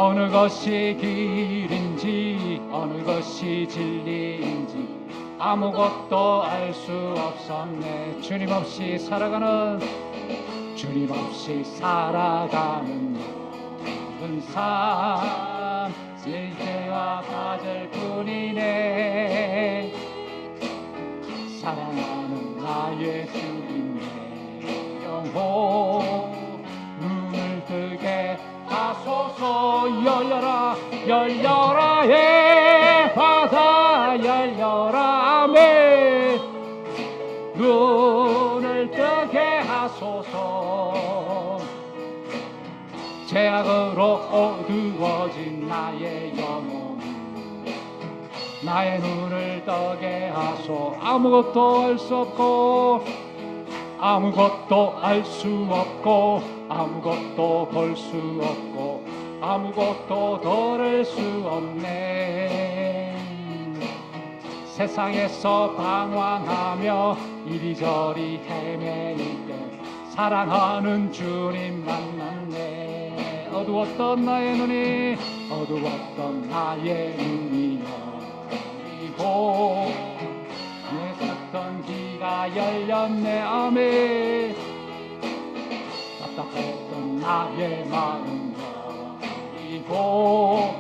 어느 것이 길인지 어느 것이 진리인지 아무것도 알 수 없었네. 주님 없이 살아가는 모든 삶 쓸데와 가질 뿐이네. 사랑하는 나의 주님의 영혼 눈을 뜨게 하소서. 열려라 열려라 예 바다 열려라 아멘. 눈을 뜨게 하소서. 죄악으로 어두워진 나의 영혼 나의 눈을 뜨게 하소. 아무것도 알 수 없고 아무것도 알 수 없고 아무것도 볼 수 없고 아무것도 덜을 수 없네. 세상에서 방황하며 이리저리 헤매일 때 사랑하는 주님 만났네. 어두웠던 나의 눈이 열리고 내 닫던 귀가 열렸네. 아멘. 답답했던 나의 마음 열리고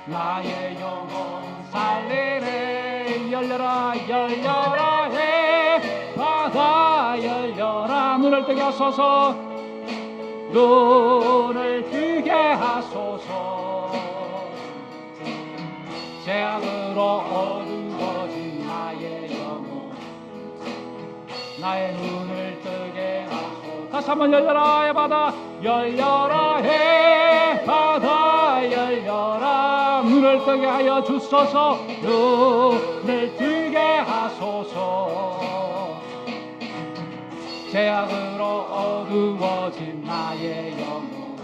나의 영혼 살리네. 열려라 열려라 해 바다 열려라. 눈을 뜨게 하소서. 눈을 뜨게 하소서. 죄악으로 어두워진 나의 영혼 나의 눈을 뜨게 하소서. 다시 한번 열려라 해 바다 열려라 해 바다 열려라. 눈을 뜨게 하여 주소서. 눈을 뜨게 하소서. 죄악으로 어두워진 나의 영혼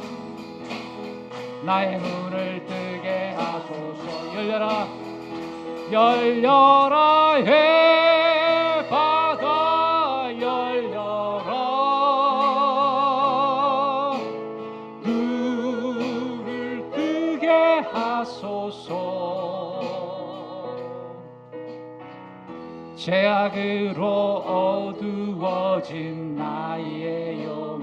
나의 눈을 뜨게 하소서. 열려라 열려라 해 바다 열려라. 눈을 뜨게 하소서. 죄악으로 어두워진 나의 영혼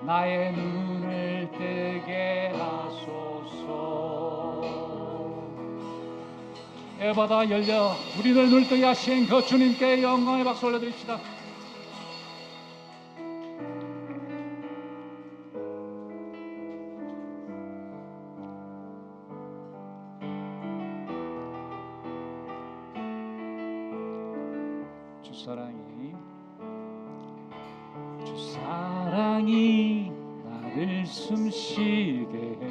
나의 눈을 뜨게 하소서. 에바다 열려 우리를 눈을 뜨게 하신 그 주님께 영광의 박수 올려드립시다. 주사랑이 나를 숨쉬게 해.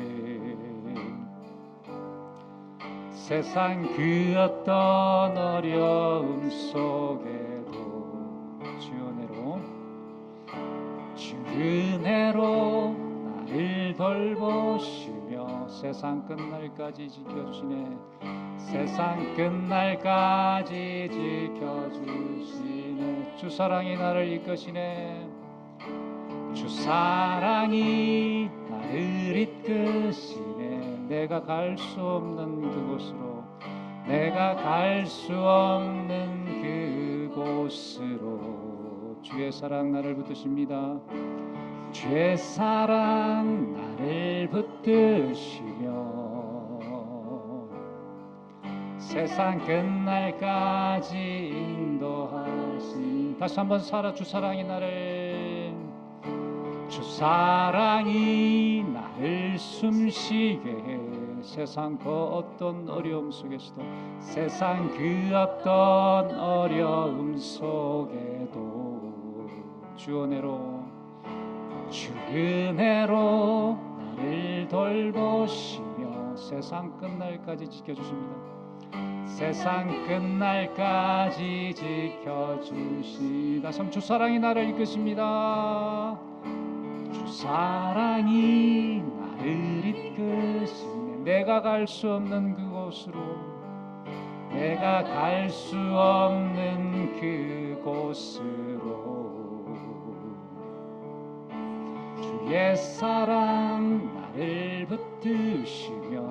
세상 그 어떤 어려움 속에도 주 은혜로 나를 돌보시며 세상 끝날까지 지켜주시네. 세상 끝날까지 지켜주시네. 주 사랑이 나를 이끄시네. 주 사랑이 나를 이끄시네. 내가 갈 수 없는 그곳으로 내가 갈 수 없는 그곳으로 주의 사랑 나를 붙드십니다. 주의 사랑 나를 붙드시며 세상 끝날까지 인도하신. 다시 한번 주 사랑이 나를 주 사랑이 나를 숨쉬게 해. 세상 그 어떤 어려움 속에서도 세상 그 어떤 어려움 속에도 주 은혜로 나를 돌보시며 세상 끝날까지 지켜주십니다. 세상 끝날까지 지켜주시다. 참 주 사랑이 나를 이끄십니다. 주 사랑이 나를 이끄시네. 내가 갈 수 없는 그곳으로 내가 갈 수 없는 그곳으로 주의 사랑 붙드시며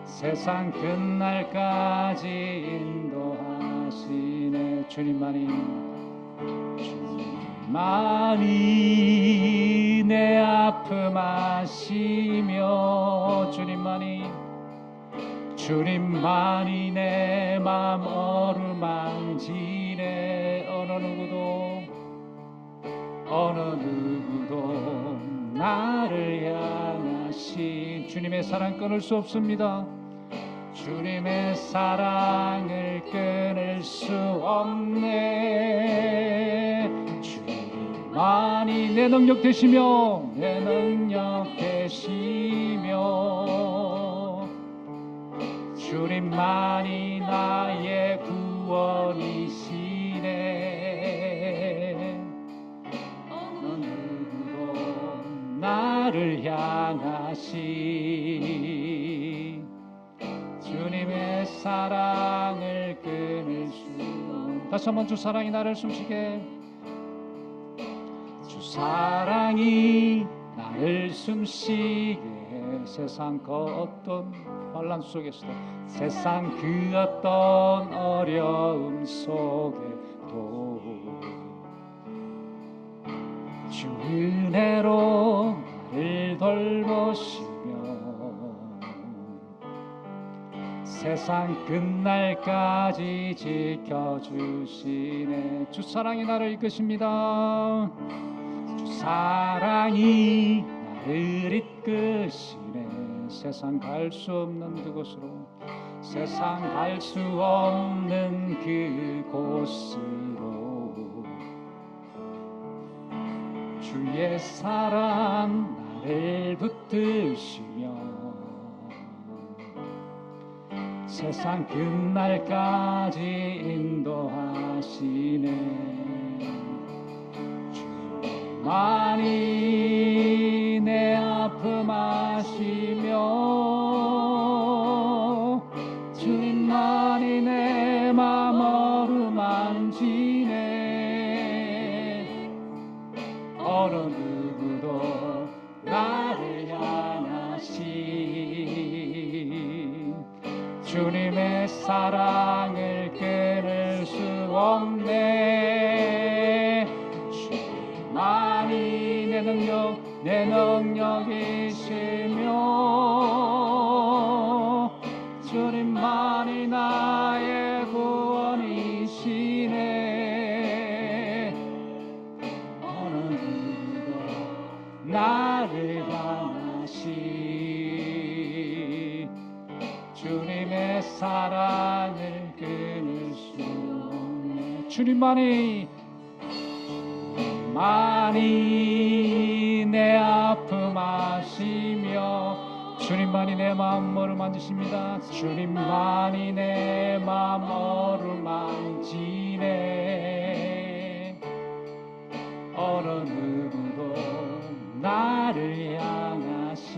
세상 끝날까지 인도하시네. 주님만이 내 아픔 아시며 주님만이 내 맘 어루만지네. 어느 누구도 나를 향하신 주님의 사랑 끊을 수 없습니다. 주님의 사랑을 끊을 수 없네. 주님만이 내 능력 되시며 주님만이 나의 구원이시네. 어느 누구도 나를 향하시 주님의 사랑을 끊을 수. 다시 한번 주 사랑이 나를 숨쉬게. 주 사랑이 나를 숨쉬게. 세상 그 어떤 환난 속에서도, 세상 그 어떤 어려움 속에도 주 은혜로 나를 돌보시며 세상 끝날까지 지켜주시네. 주 사랑이 나를 이끄십니다. 주 사랑이 나를 이끄시네. 세상 갈 수 없는 그곳으로, 세상 갈 수 없는 그곳으로 주의 사랑 나를 붙드시며 세상 끝날까지 인도하시네. 주만이 내 아픔 아시며 주님만이 내 맘 어루만지네. 어느 누구도 나를 향하시 주님의 사랑을 끊을 수 없네. 주님만이 내 능력이시며 주님만이 나의 구원이시네. 어느 누구도 나를 향하시 주님의 사랑을 끊을 수 없네. 주님만이 내 아픔 아시며 주님만이 내 마음 어루만지십니다. 주님만이 내 마음 어루만지네. 어느 누구도 나를 향하시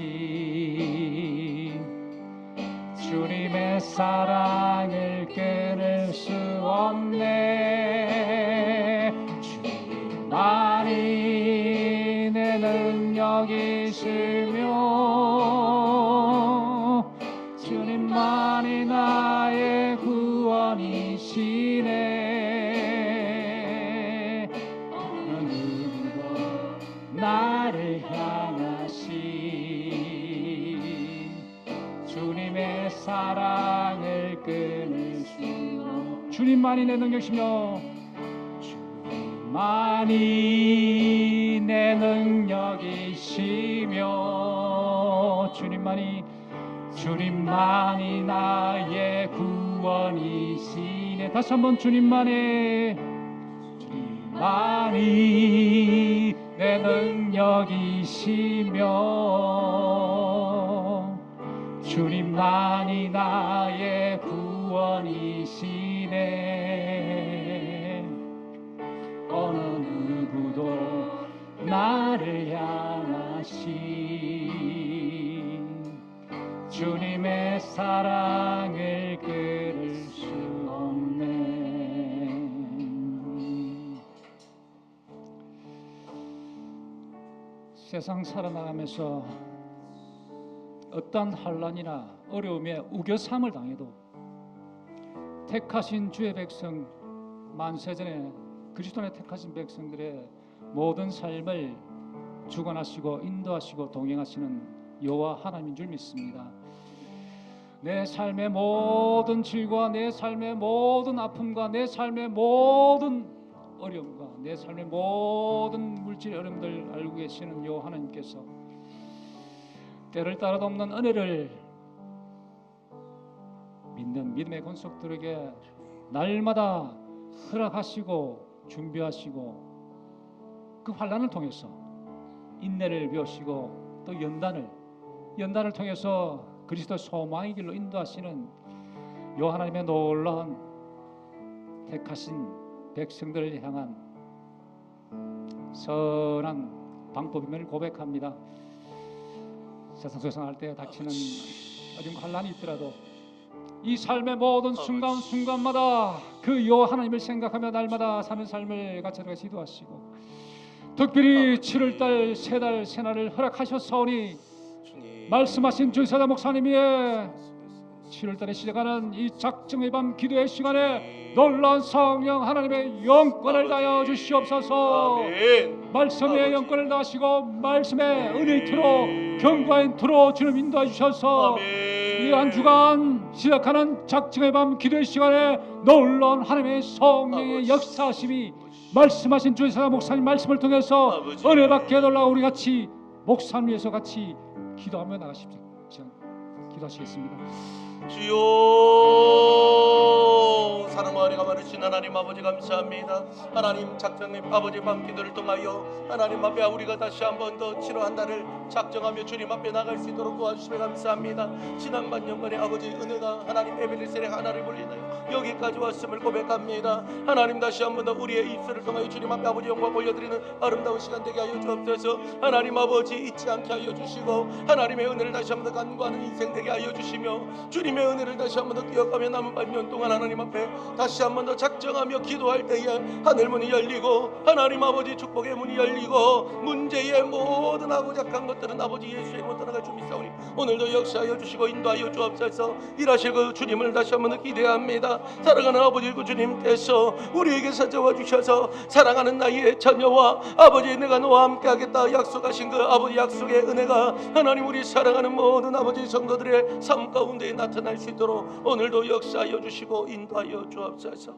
주님의 사랑을 끊을 수 없네. 주님만이 내 능력이시며 주님만이 나의 구원이시네. 어느 누구도 나를 향하시 주님의 사랑을 끊을 수 없네. 주님만이 내 능력이시며 주님만이 내 능력이시며 주님만이 나의 구원이시네. 다시 한번 주님만이 내 능력이시며 주님만이 나의 구원이시네. 어느 누구도 나를 향하시 주님의 사랑을 끊을 수 없네. 세상 살아나가면서 어떤 환난이나 어려움에 우겨삼을 당해도 택하신 주의 백성, 만세전에 그리스도의 택하신 백성들의 모든 삶을 주관하시고 인도하시고 동행하시는 여호와 하나님인 줄 믿습니다. 내 삶의 모든 질과 내 삶의 모든 아픔과 내 삶의 모든 어려움과 내 삶의 모든 물질 어려움들 알고 계시는 여호와 하나님께서 때를 따라 돕는 은혜를 믿는 믿음의 권속들에게 날마다 허락하시고 준비하시고 그 환난을 통해서 인내를 배우시고 또 연단을 통해서 그리스도 소망의 길로 인도하시는 여호와 하나님의 놀라운 택하신 백성들을 향한 선한 방법임을 고백합니다. 세상 속에서 할 때 닥치는 어려운 환난이 있더라도 이 삶의 모든 순간순간마다 그 여호와 하나님을 생각하며 날마다 사는 삶을 가져가 기도하시고 특별히 7월달 세달 새날을 허락하셨사오니 말씀하신 주사자 목사님이 7월달에 시작하는 이 작정의 밤 기도의 시간에 놀라운 성령 하나님의 영권을 다하여 주시옵소서. 말씀의 영권을 다하시고 말씀의 은혜의 투로 경과의 투로 주님 인도해 주셔서 이 한 주간 시작하는 작정의 밤 기도의 시간에 놀라운 하나님의 성령의 역사하심이 말씀하신 주사자 목사님 말씀을 통해서 은혜 받게 해달라고 우리 같이 목사님 위해서 같이 기도하며 나가십시오. 기도하시겠습니다. 주여, 사랑과 은혜가 많으신 하나님 아버지 감사합니다. 하나님 작정의 아버지 밤 기도를 통하여 하나님 앞에 우리가 다시 한 번 더 치료한 달을 작정하며 주님 앞에 나갈 수 있도록 도와주시며 감사합니다. 지난 반년간의 아버지 은혜가 하나님 에벨리셀의 하나를 보리나요 여기까지 왔음을 고백합니다. 하나님 다시 한 번 더 우리의 입술을 통하여 주님 앞에 아버지 영광 올려드리는 아름다운 시간 되게 하여 주옵소서. 하나님 아버지 잊지 않게 하여 주시고 하나님의 은혜를 다시 한 번 더 간구하는 인생 되게 하여 주시며 주님의 은혜를 다시 한 번 더 기억하며 남은 반년 동안 하나님 앞에 다시 한 번 더 작정하며 기도할 때에 하늘문이 열리고 하나님 아버지 축복의 문이 열리고 문제의 모든 하고 작한 것들은 아버지 예수의 이름으로 떠나갈 줄 믿사오니 오늘도 역사하여 주시고 인도하여 주옵소서. 일하실 그 주님을 다시 한 번 더 기대합니다. 사랑하는 아버지 그 주님께서 우리에게 찾아와 주셔서 사랑하는 나의 자녀와 아버지 내가 너와 함께 하겠다 약속하신 그 아버지 약속의 은혜가 하나님 우리 사랑하는 모든 아버지 성도들의 삶 가운데 나타날 수 있도록 오늘도 역사하여 주시고 인도하여 주옵소서.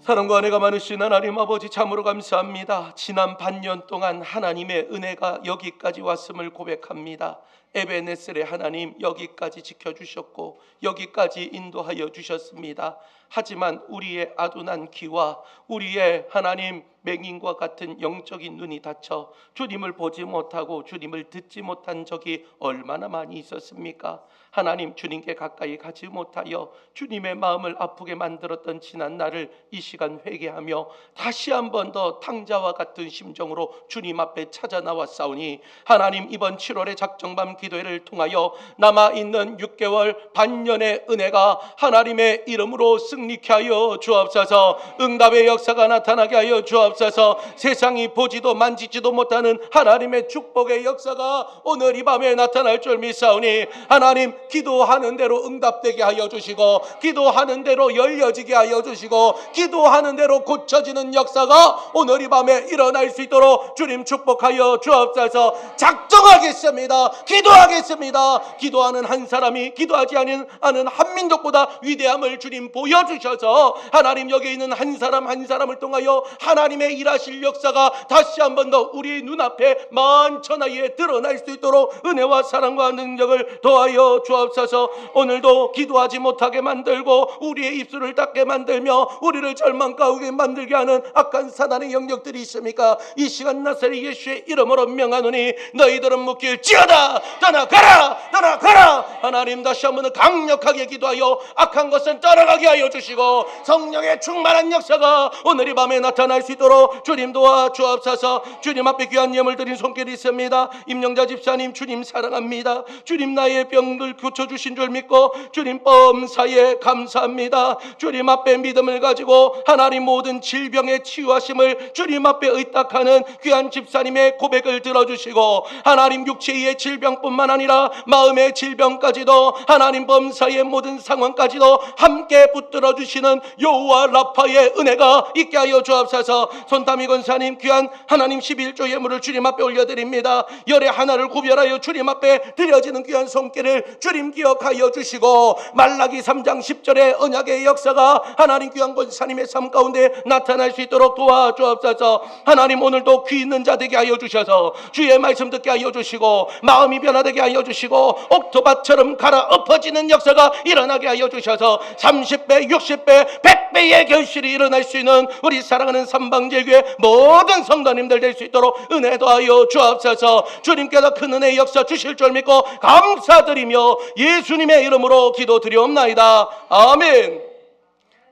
사랑과 은혜가 많으신 하나님 아버지 참으로 감사합니다. 지난 반년 동안 하나님의 은혜가 여기까지 왔음을 고백합니다. 에베네셀의 하나님 여기까지 지켜주셨고 여기까지 인도하여 주셨습니다. 하지만 우리의 아둔한 귀와 우리의 하나님 맹인과 같은 영적인 눈이 닫혀 주님을 보지 못하고 주님을 듣지 못한 적이 얼마나 많이 있었습니까? 하나님 주님께 가까이 가지 못하여 주님의 마음을 아프게 만들었던 지난 날을 이 시간 회개하며 다시 한 번 더 탕자와 같은 심정으로 주님 앞에 찾아 나왔사오니 하나님 이번 7월의 작정밤 기도회를 통하여 남아있는 6개월 반년의 은혜가 하나님의 이름으로 승리케 하여 주옵소서. 응답의 역사가 나타나게 하여 주옵소서. 세상이 보지도 만지지도 못하는 하나님의 축복의 역사가 오늘 이 밤에 나타날 줄 믿사오니 하나님 기도하는 대로 응답되게 하여 주시고 기도하는 대로 열려지게 하여 주시고 기도하는 대로 고쳐지는 역사가 오늘 이 밤에 일어날 수 있도록 주님 축복하여 주옵소서. 작정하겠습니다. 기도하겠습니다. 기도하는 한 사람이 기도하지 않은 한 민족보다 위대함을 주님 보여주셔서 하나님 여기 있는 한 사람 한 사람을 통하여 하나님의 일하실 역사가 다시 한 번 더 우리 눈앞에 만천하에 드러날 수 있도록 은혜와 사랑과 능력을 더하여 주옵소서. 오늘도 기도하지 못하게 만들고 우리의 입술을 닫게 만들며 우리를 절망 가우게 만들게 하는 악한 사단의 영역들이 있습니까? 이 시간 나사렛 예수의 이름으로 명하노니 너희들은 묻길지어다 떠나가라 떠나가라. 하나님 다시 한번 강력하게 기도하여 악한 것은 떠나가게 하여 주시고 성령의 충만한 역사가 오늘 이 밤에 나타날 수 있도록 있도록 주님 도와 주옵소서. 주님 앞에 귀한 예물 드린 손길이 있습니다. 임영자 집사님 주님 사랑합니다. 주님 나의 병을 고쳐주신 줄 믿고 주님 범사에 감사합니다. 주님 앞에 믿음을 가지고 하나님 모든 질병의 치유하심을 주님 앞에 의탁하는 귀한 집사님의 고백을 들어주시고 하나님 육체의 질병뿐만 아니라 마음의 질병까지도 하나님 범사의 모든 상황까지도 함께 붙들어 주시는 여호와 라파의 은혜가 있게 하여 주옵소서. 손담이 권사님 귀한 하나님 11조 예물을 주님 앞에 올려드립니다. 열의 하나를 구별하여 주님 앞에 드려지는 귀한 손길을 주님 기억하여 주시고 말라기 3장 10절의 언약의 역사가 하나님 귀한 권사님의 삶 가운데 나타날 수 있도록 도와주옵소서. 하나님 오늘도 귀 있는 자 되게 하여 주셔서 주의 말씀 듣게 하여 주시고 마음이 변화되게 하여 주시고 옥토밭처럼 갈아 엎어지는 역사가 일어나게 하여 주셔서 30배 60배 100배의 결실이 일어날 수 있는 우리 사랑하는 삼방제교회 모든 성도님들 될 수 있도록 은혜 도하여 주옵소서. 주님께서 큰 은혜의 역사 주실 줄 믿고 감사드리며 예수님의 이름으로 기도드리옵나이다. 아멘.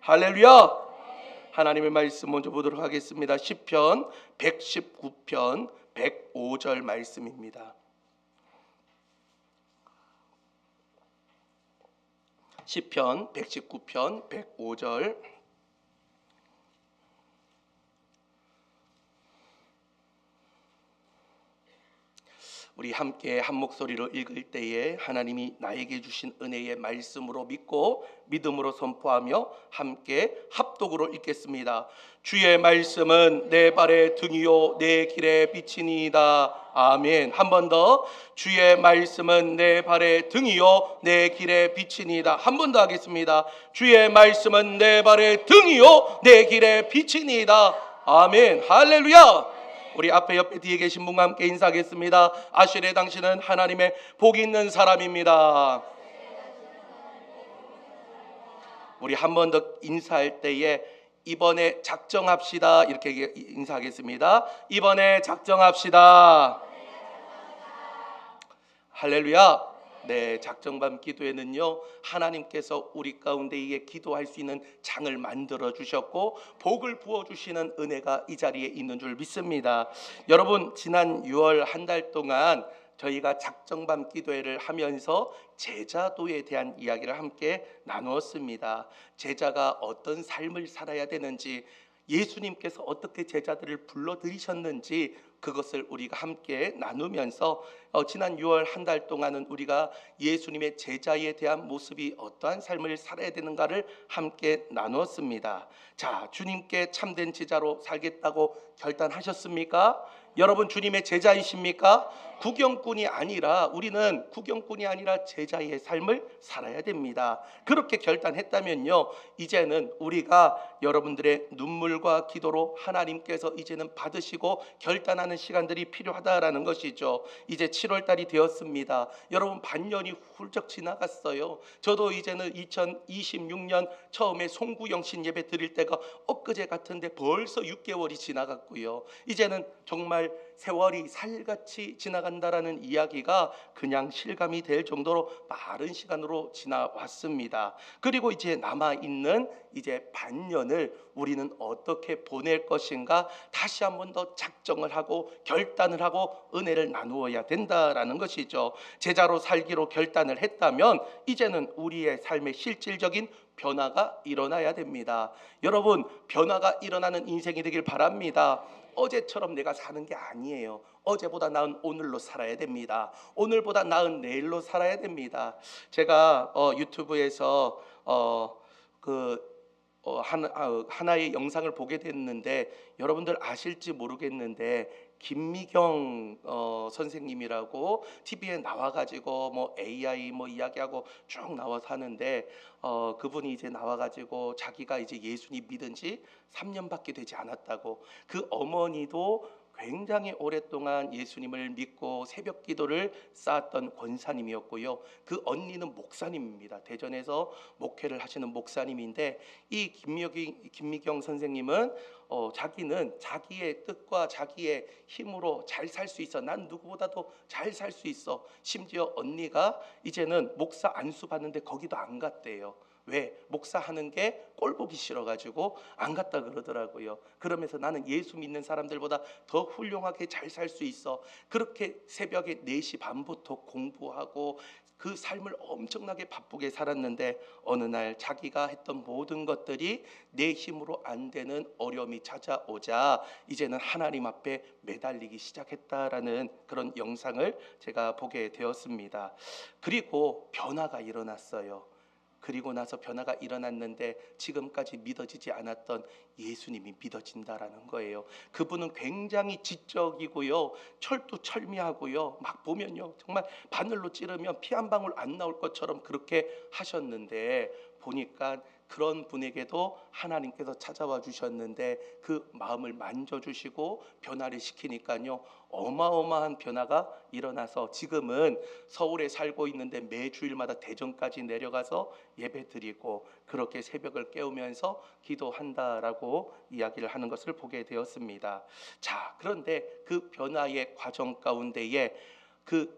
할렐루야. 하나님의 말씀 먼저 보도록 하겠습니다. 시편 119편 105절 말씀입니다. 시편 119편 105절. 우리 함께 한 목소리로 읽을 때에 하나님이 나에게 주신 은혜의 말씀으로 믿고 믿음으로 선포하며 함께 합독으로 읽겠습니다. 주의 말씀은 내 발의 등이요 내 길의 빛이니이다. 아멘. 한 번 더. 주의 말씀은 내 발의 등이요 내 길의 빛이니이다. 한 번 더 하겠습니다. 주의 말씀은 내 발의 등이요 내 길의 빛이니이다. 아멘. 할렐루야. 우리 앞에 옆에 뒤에 계신 분과 함께 인사하겠습니다. 아시레 당신은 하나님의 복이 있는 사람입니다. 우리 한 번 더 인사할 때에 이번에 작정합시다 이렇게 인사하겠습니다. 이번에 작정합시다. 할렐루야. 네, 작정밤 기도에는요 하나님께서 우리 가운데에 기도할 수 있는 장을 만들어 주셨고 복을 부어 주시는 은혜가 이 자리에 있는 줄 믿습니다. 여러분 지난 6월 한 달 동안 저희가 작정밤 기도회를 하면서 제자도에 대한 이야기를 함께 나누었습니다. 제자가 어떤 삶을 살아야 되는지, 예수님께서 어떻게 제자들을 불러들이셨는지 그것을 우리가 함께 나누면서 지난 6월 한 달 동안은 우리가 예수님의 제자에 대한 모습이 어떠한 삶을 살아야 되는가를 함께 나누었습니다. 자, 주님께 참된 제자로 살겠다고 결단하셨습니까? 여러분 주님의 제자이십니까? 구경꾼이 아니라 우리는 구경꾼이 아니라 제자의 삶을 살아야 됩니다. 그렇게 결단했다면요 이제는 우리가 여러분들의 눈물과 기도로 하나님께서 이제는 받으시고 결단하는 시간들이 필요하다라는 것이죠. 이제 7월 달이 되었습니다. 여러분 반년이 훌쩍 지나갔어요. 저도 이제는 2026년 처음에 송구영신 예배 드릴 때가 엊그제 같은데 벌써 6개월이 지나갔고요. 이제는 정말 세월이 살같이 지나간다라는 이야기가 그냥 실감이 될 정도로 빠른 시간으로 지나왔습니다. 그리고 이제 남아있는 이제 반년을 우리는 어떻게 보낼 것인가 다시 한 번 더 작정을 하고 결단을 하고 은혜를 나누어야 된다라는 것이죠. 제자로 살기로 결단을 했다면 이제는 우리의 삶의 실질적인 변화가 일어나야 됩니다. 여러분 변화가 일어나는 인생이 되길 바랍니다. 어제처럼 내가 사는 게 아니에요. 어제보다 나은 오늘로 살아야 됩니다. 오늘보다 나은 내일로 살아야 됩니다. 제가 유튜브에서 하나의 영상을 보게 됐는데 여러분들 아실지 모르겠는데 김미경 선생님이라고 TV에 나와가지고 뭐 AI 뭐 이야기하고 쭉 나와서 하는데 그분이 이제 나와가지고 자기가 이제 예수님 믿은 지 3년밖에 되지 않았다고, 그 어머니도 굉장히 오랫동안 예수님을 믿고 새벽 기도를 쌓았던 권사님이었고요. 그 언니는 목사님입니다. 대전에서 목회를 하시는 목사님인데 이 김미경 선생님은 자기는 자기의 뜻과 자기의 힘으로 잘 살 수 있어. 난 누구보다도 잘 살 수 있어. 심지어 언니가 이제는 목사 안수 받는데 거기도 안 갔대요. 왜? 목사하는 게 꼴보기 싫어가지고 안 갔다 그러더라고요. 그러면서 나는 예수 믿는 사람들보다 더 훌륭하게 잘 살 수 있어. 그렇게 새벽에 4시 반부터 공부하고 그 삶을 엄청나게 바쁘게 살았는데 어느 날 자기가 했던 모든 것들이 내 힘으로 안 되는 어려움이 찾아오자 이제는 하나님 앞에 매달리기 시작했다라는 그런 영상을 제가 보게 되었습니다. 그리고 변화가 일어났어요. 그리고 나서 변화가 일어났는데 지금까지 믿어지지 않았던 예수님이 믿어진다라는 거예요. 그분은 굉장히 지적이고요, 철두철미하고요, 막 보면요 정말 바늘로 찌르면 피 한 방울 안 나올 것처럼 그렇게 하셨는데 보니까 그런 분에게도 하나님께서 찾아와 주셨는데 그 마음을 만져주시고 변화를 시키니까요 어마어마한 변화가 일어나서 지금은 서울에 살고 있는데 매주일마다 대전까지 내려가서 예배드리고 그렇게 새벽을 깨우면서 기도한다라고 이야기를 하는 것을 보게 되었습니다. 자, 그런데 그 변화의 과정 가운데에 그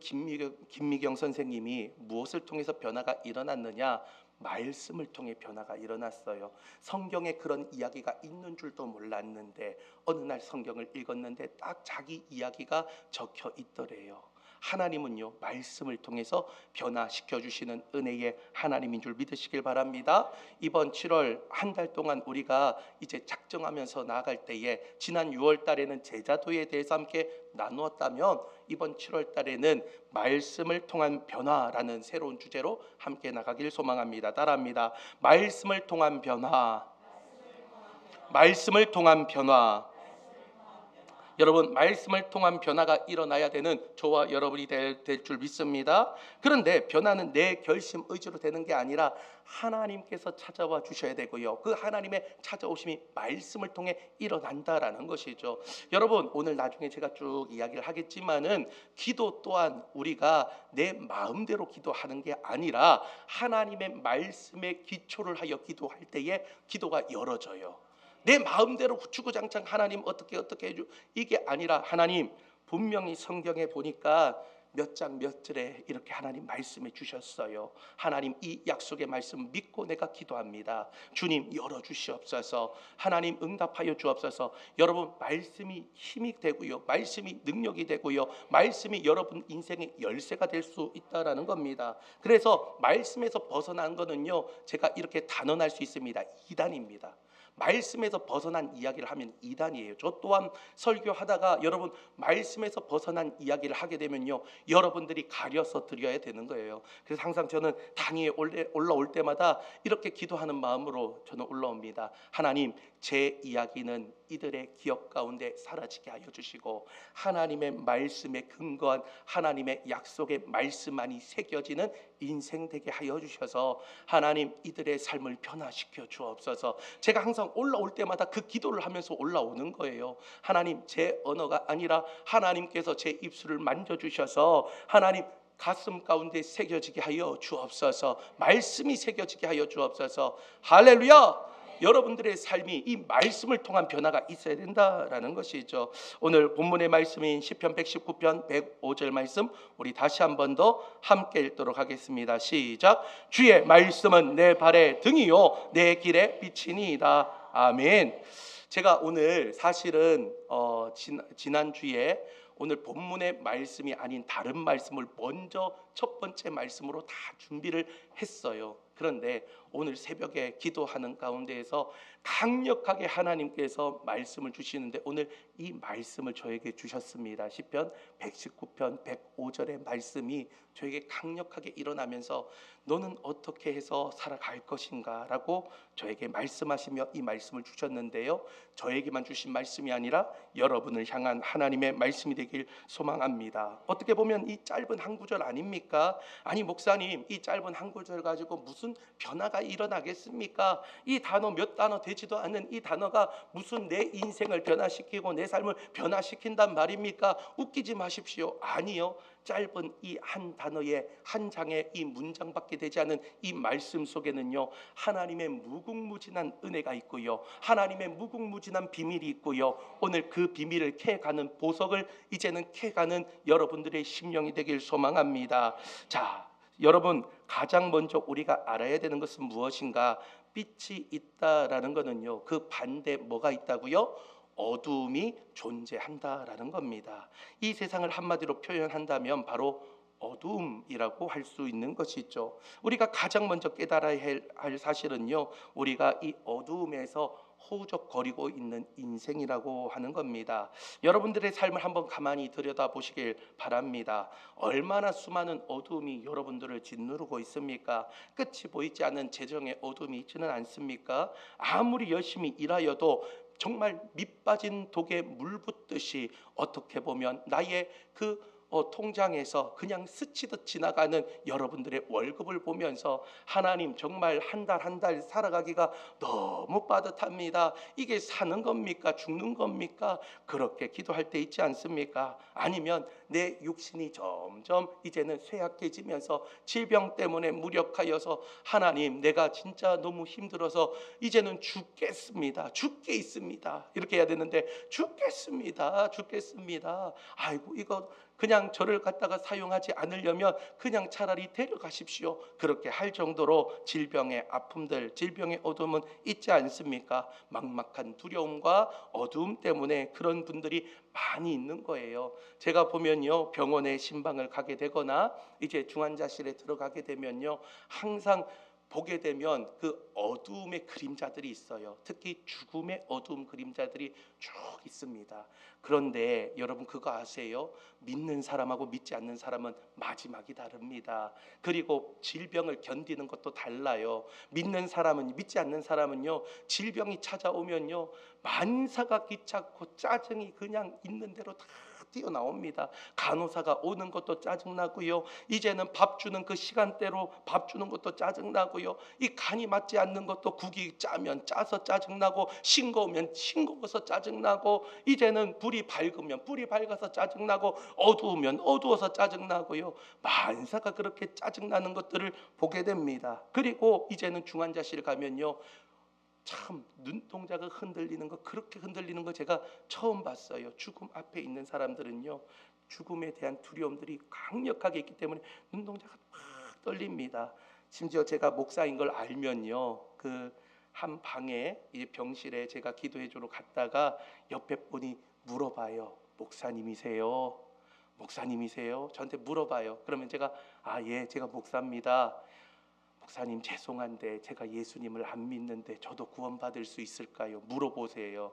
김미경 선생님이 무엇을 통해서 변화가 일어났느냐? 말씀을 통해 변화가 일어났어요. 성경에 그런 이야기가 있는 줄도 몰랐는데 어느 날 성경을 읽었는데 딱 자기 이야기가 적혀 있더래요. 하나님은요 말씀을 통해서 변화시켜 주시는 은혜의 하나님인 줄 믿으시길 바랍니다. 이번 7월 한 달 동안 우리가 이제 작정하면서 나아갈 때에 지난 6월 달에는 제자도에 대해서 함께 나누었다면 이번 7월 달에는 말씀을 통한 변화라는 새로운 주제로 함께 나가길 소망합니다. 따라합니다. 말씀을 통한 변화. 말씀을 통한 변화. 여러분, 말씀을 통한 변화가 일어나야 되는 저와 여러분이 될 줄 믿습니다. 그런데 변화는 내 결심 의지로 되는 게 아니라 하나님께서 찾아와 주셔야 되고요, 그 하나님의 찾아오심이 말씀을 통해 일어난다라는 것이죠. 여러분, 오늘 나중에 제가 쭉 이야기를 하겠지만은 기도 또한 우리가 내 마음대로 기도하는 게 아니라 하나님의 말씀에 기초를 하여 기도할 때에 기도가 열어져요. 내 마음대로 주구장창 하나님 어떻게 해줘 이게 아니라 하나님 분명히 성경에 보니까 몇 장 몇 절에 이렇게 하나님 말씀해 주셨어요. 하나님 이 약속의 말씀 믿고 내가 기도합니다. 주님 열어주시옵소서. 하나님 응답하여 주옵소서. 여러분, 말씀이 힘이 되고요, 말씀이 능력이 되고요, 말씀이 여러분 인생의 열쇠가 될 수 있다라는 겁니다. 그래서 말씀에서 벗어난 거는요 제가 이렇게 단언할 수 있습니다. 이단입니다. 말씀에서 벗어난 이야기를 하면 이단이에요. 저 또한 설교하다가 여러분 말씀에서 벗어난 이야기를 하게 되면요 여러분들이 가려서 드려야 되는 거예요. 그래서 항상 저는 당에 올라올 때마다 이렇게 기도하는 마음으로 저는 올라옵니다. 하나님, 제 이야기는 이들의 기억 가운데 사라지게 하여 주시고 하나님의 말씀에 근거한 하나님의 약속의 말씀만이 새겨지는 인생 되게 하여 주셔서 하나님 이들의 삶을 변화시켜 주옵소서. 제가 항상 올라올 때마다 그 기도를 하면서 올라오는 거예요. 하나님, 제 언어가 아니라 하나님께서 제 입술을 만져주셔서 하나님 가슴 가운데 새겨지게 하여 주옵소서. 말씀이 새겨지게 하여 주옵소서. 할렐루야. 여러분들의 삶이 이 말씀을 통한 변화가 있어야 된다라는 것이죠. 오늘 본문의 말씀인 시편 119편 105절 말씀 우리 다시 한 번 더 함께 읽도록 하겠습니다. 시작. 주의 말씀은 내 발의 등이요 내 길의 빛이니이다. 아멘. 제가 오늘 사실은 지난주에 오늘 본문의 말씀이 아닌 다른 말씀을 먼저 첫 번째 말씀으로 다 준비를 했어요. 그런데 오늘 새벽에 기도하는 가운데에서 강력하게 하나님께서 말씀을 주시는데 오늘 이 말씀을 저에게 주셨습니다. 시편 119편 105절의 말씀이 저에게 강력하게 일어나면서 너는 어떻게 해서 살아갈 것인가 라고 저에게 말씀하시며 이 말씀을 주셨는데요, 저에게만 주신 말씀이 아니라 여러분을 향한 하나님의 말씀이 되길 소망합니다. 어떻게 보면 이 짧은 한 구절 아닙니까? 아니 목사님, 이 짧은 한 구절 가지고 무슨 변화가 일어나겠습니까? 이 단어 몇 단어 되지도 않는 이 단어가 무슨 내 인생을 변화시키고 내 삶을 변화시킨단 말입니까? 웃기지 마십시오. 아니요, 짧은 이 한 단어의 한 장의 이 문장밖에 되지 않은 이 말씀 속에는요 하나님의 무궁무진한 은혜가 있고요, 하나님의 무궁무진한 비밀이 있고요, 오늘 그 비밀을 캐가는 보석을 이제는 캐가는 여러분들의 심령이 되길 소망합니다. 자, 여러분, 가장 먼저 우리가 알아야 되는 것은 무엇인가? 빛이 있다라는 것은요, 그 반대 뭐가 있다고요? 어두움이 존재한다라는 겁니다. 이 세상을 한마디로 표현한다면 바로 어두움이라고 할 수 있는 것이죠. 우리가 가장 먼저 깨달아야 할 사실은요, 우리가 이 어두움에서 허우적거리고 있는 인생이라고 하는 겁니다. 여러분들의 삶을 한번 가만히 들여다보시길 바랍니다. 얼마나 수많은 어두움이 여러분들을 짓누르고 있습니까? 끝이 보이지 않는 재정의 어두움이 있지는 않습니까? 아무리 열심히 일하여도 정말 밑 빠진 독에 물 붓듯이 어떻게 보면 나의 그 통장에서 그냥 스치듯 지나가는 여러분들의 월급을 보면서 하나님, 정말 한 달 한 달 살아가기가 너무 빠듯합니다. 이게 사는 겁니까? 죽는 겁니까? 그렇게 기도할 때 있지 않습니까? 아니면 내 육신이 점점 이제는 쇠약해지면서 질병 때문에 무력하여서 하나님, 내가 진짜 너무 힘들어서 이제는 죽겠습니다. 죽게 있습니다. 이렇게 해야 되는데 죽겠습니다. 죽겠습니다. 아이고, 이거 그냥 저를 갖다가 사용하지 않으려면 그냥 차라리 데려가십시오. 그렇게 할 정도로 질병의 아픔들, 질병의 어둠은 있지 않습니까? 막막한 두려움과 어두움 때문에 그런 분들이 많이 있는 거예요. 제가 보면요, 병원에 신방을 가게 되거나 이제 중환자실에 들어가게 되면요, 항상 보게 되면 그 어두움의 그림자들이 있어요. 특히 죽음의 어두움 그림자들이 쭉 있습니다. 그런데 여러분, 그거 아세요? 믿는 사람하고 믿지 않는 사람은 마지막이 다릅니다. 그리고 질병을 견디는 것도 달라요. 믿는 사람은, 믿지 않는 사람은요, 질병이 찾아오면요, 만사가 귀찮고 짜증이 그냥 있는 대로 다 뛰어나옵니다. 간호사가 오는 것도 짜증나고요, 이제는 밥 주는 그 시간대로 밥 주는 것도 짜증나고요, 이 간이 맞지 않는 것도 국이 짜면 짜서 짜증나고, 싱거우면 싱거워서 짜증나고, 이제는 불이 밝으면 불이 밝아서 짜증나고, 어두우면 어두워서 짜증나고요, 만사가 그렇게 짜증나는 것들을 보게 됩니다. 그리고 이제는 중환자실 가면요, 참 눈동자가 흔들리는 거, 그렇게 흔들리는 거 제가 처음 봤어요. 죽음 앞에 있는 사람들은요, 죽음에 대한 두려움들이 강력하게 있기 때문에 눈동자가 막 떨립니다. 심지어 제가 목사인 걸 알면요, 그 한 방에, 이 병실에 제가 기도해 주러 갔다가 옆에 분이 물어봐요. 목사님이세요? 목사님이세요? 저한테 물어봐요. 그러면 제가 예, 제가 목사입니다. 목사님, 죄송한데 제가 예수님을 안 믿는데 저도 구원받을 수 있을까요? 물어보세요.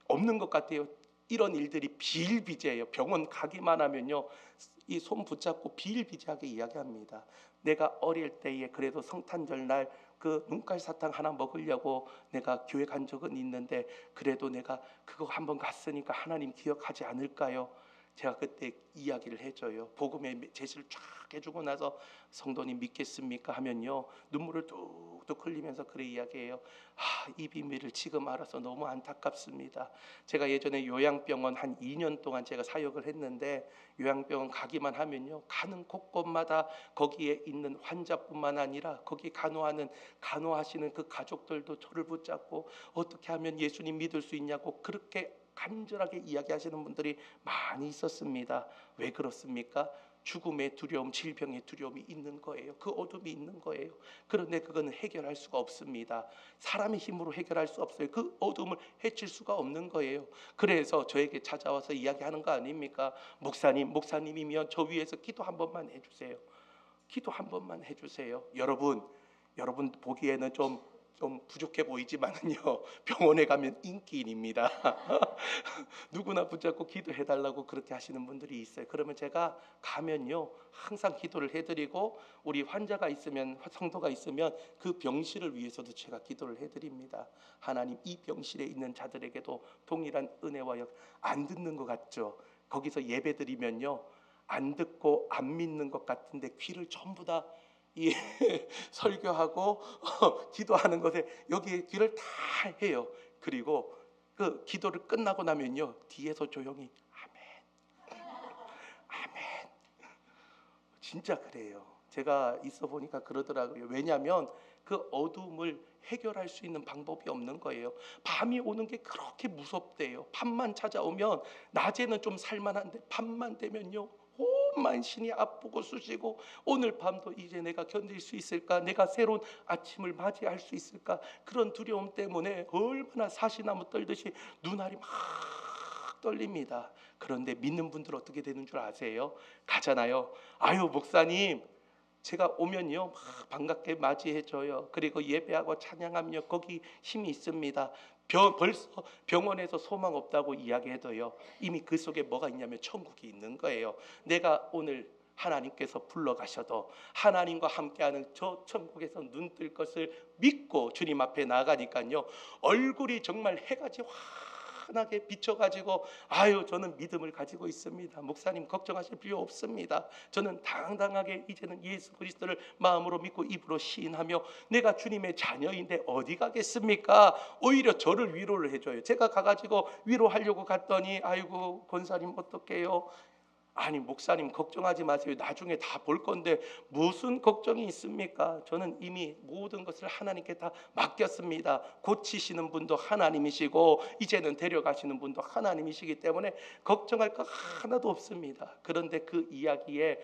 없는 것 같아요. 이런 일들이 비일비재해요. 병원 가기만 하면요, 이 손 붙잡고 비일비재하게 이야기합니다. 내가 어릴 때에 그래도 성탄절 날 그 눈깔 사탕 하나 먹으려고 내가 교회 간 적은 있는데, 그래도 내가 그거 한번 갔으니까 하나님 기억하지 않을까요? 제가 그때 이야기를 해줘요. 복음의 제시를 쫙 해주고 나서 성도님 믿겠습니까? 하면요, 눈물을 뚝뚝 흘리면서 그래 이야기해요. 이 비밀을 지금 알아서 너무 안타깝습니다. 제가 예전에 요양병원 한 2년 동안 제가 사역을 했는데, 요양병원 가기만 하면요, 가는 곳곳마다 거기에 있는 환자뿐만 아니라 거기 간호하시는 그 가족들도 저를 붙잡고 어떻게 하면 예수님 믿을 수 있냐고 그렇게 간절하게 이야기하시는 분들이 많이 있었습니다. 왜 그렇습니까? 죽음의 두려움, 질병의 두려움이 있는 거예요. 그 어둠이 있는 거예요. 그런데 그거는 해결할 수가 없습니다. 사람의 힘으로 해결할 수 없어요. 그 어둠을 해칠 수가 없는 거예요. 그래서 저에게 찾아와서 이야기하는 거 아닙니까? 목사님이면 저 위해서 기도 한 번만 해주세요. 기도 한 번만 해주세요. 여러분 보기에는 좀 부족해 보이지만은요, 병원에 가면 인기인입니다. 누구나 붙잡고 기도해달라고 그렇게 하시는 분들이 있어요. 그러면 제가 가면요, 항상 기도를 해드리고, 우리 환자가 있으면, 성도가 있으면 그 병실을 위해서도 제가 기도를 해드립니다. 하나님, 이 병실에 있는 자들에게도 동일한 은혜와 안 듣는 것 같죠? 거기서 예배드리면요, 안 듣고 안 믿는 것 같은데 귀를 전부 다 설교하고 기도하는 것에 여기에 귀를 다 해요. 그리고 그 기도를 끝나고 나면요, 뒤에서 조용히 아멘, 아멘. 진짜 그래요. 제가 있어 보니까 그러더라고요. 왜냐하면 그 어둠을 해결할 수 있는 방법이 없는 거예요. 밤이 오는 게 그렇게 무섭대요. 밤만 찾아오면 낮에는 좀 살만한데 밤만 되면요, 온 만신이 아프고 쑤시고 오늘 밤도 이제 내가 견딜 수 있을까? 내가 새로운 아침을 맞이할 수 있을까? 그런 두려움 때문에 얼마나 사시나무 떨듯이 눈알이 막 떨립니다. 그런데 믿는 분들 어떻게 되는 줄 아세요? 가잖아요. 아유 목사님, 제가 오면요 막 반갑게 맞이해줘요. 그리고 예배하고 찬양하며 거기 힘이 있습니다. 벌써 병원에서 소망 없다고 이야기해도요 이미 그 속에 뭐가 있냐면 천국이 있는 거예요. 내가 오늘 하나님께서 불러가셔도 하나님과 함께하는 저 천국에서 눈 뜰 것을 믿고 주님 앞에 나가니까요 얼굴이 정말 해같이 환하게 비춰가지고 아유 저는 믿음을 가지고 있습니다. 목사님 걱정하실 필요 없습니다. 저는 당당하게 이제는 예수 그리스도를 마음으로 믿고 입으로 시인하며 내가 주님의 자녀인데 어디 가겠습니까? 오히려 저를 위로를 해줘요. 제가 가가지고 위로하려고 갔더니 아이고 권사님 어떡해요? 아니 목사님 걱정하지 마세요. 나중에 다 볼 건데 무슨 걱정이 있습니까? 저는 이미 모든 것을 하나님께 다 맡겼습니다. 고치시는 분도 하나님이시고 이제는 데려가시는 분도 하나님이시기 때문에 걱정할 거 하나도 없습니다. 그런데 그 이야기에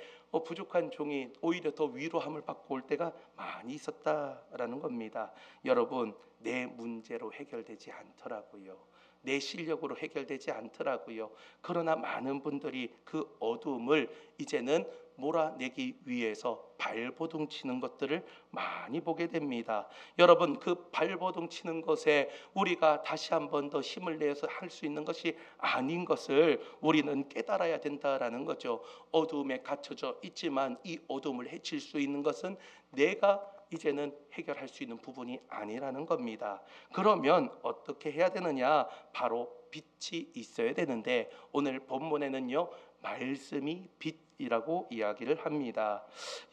부족한 종이 오히려 더 위로함을 받고 올 때가 많이 있었다라는 겁니다. 여러분 내 문제로 해결되지 않더라고요. 내 실력으로 해결되지 않더라고요. 그러나 많은 분들이 그 어두움을 이제는 몰아내기 위해서 발버둥 치는 것들을 많이 보게 됩니다. 여러분 그 발버둥 치는 것에 우리가 다시 한 번 더 힘을 내서 할 수 있는 것이 아닌 것을 우리는 깨달아야 된다라는 거죠. 어두움에 갇혀져 있지만 이 어두움을 해칠 수 있는 것은 내가 이제는 해결할 수 있는 부분이 아니라는 겁니다. 그러면 어떻게 해야 되느냐? 바로 빛이 있어야 되는데 오늘 본문에는요 말씀이 빛이라고 이야기를 합니다.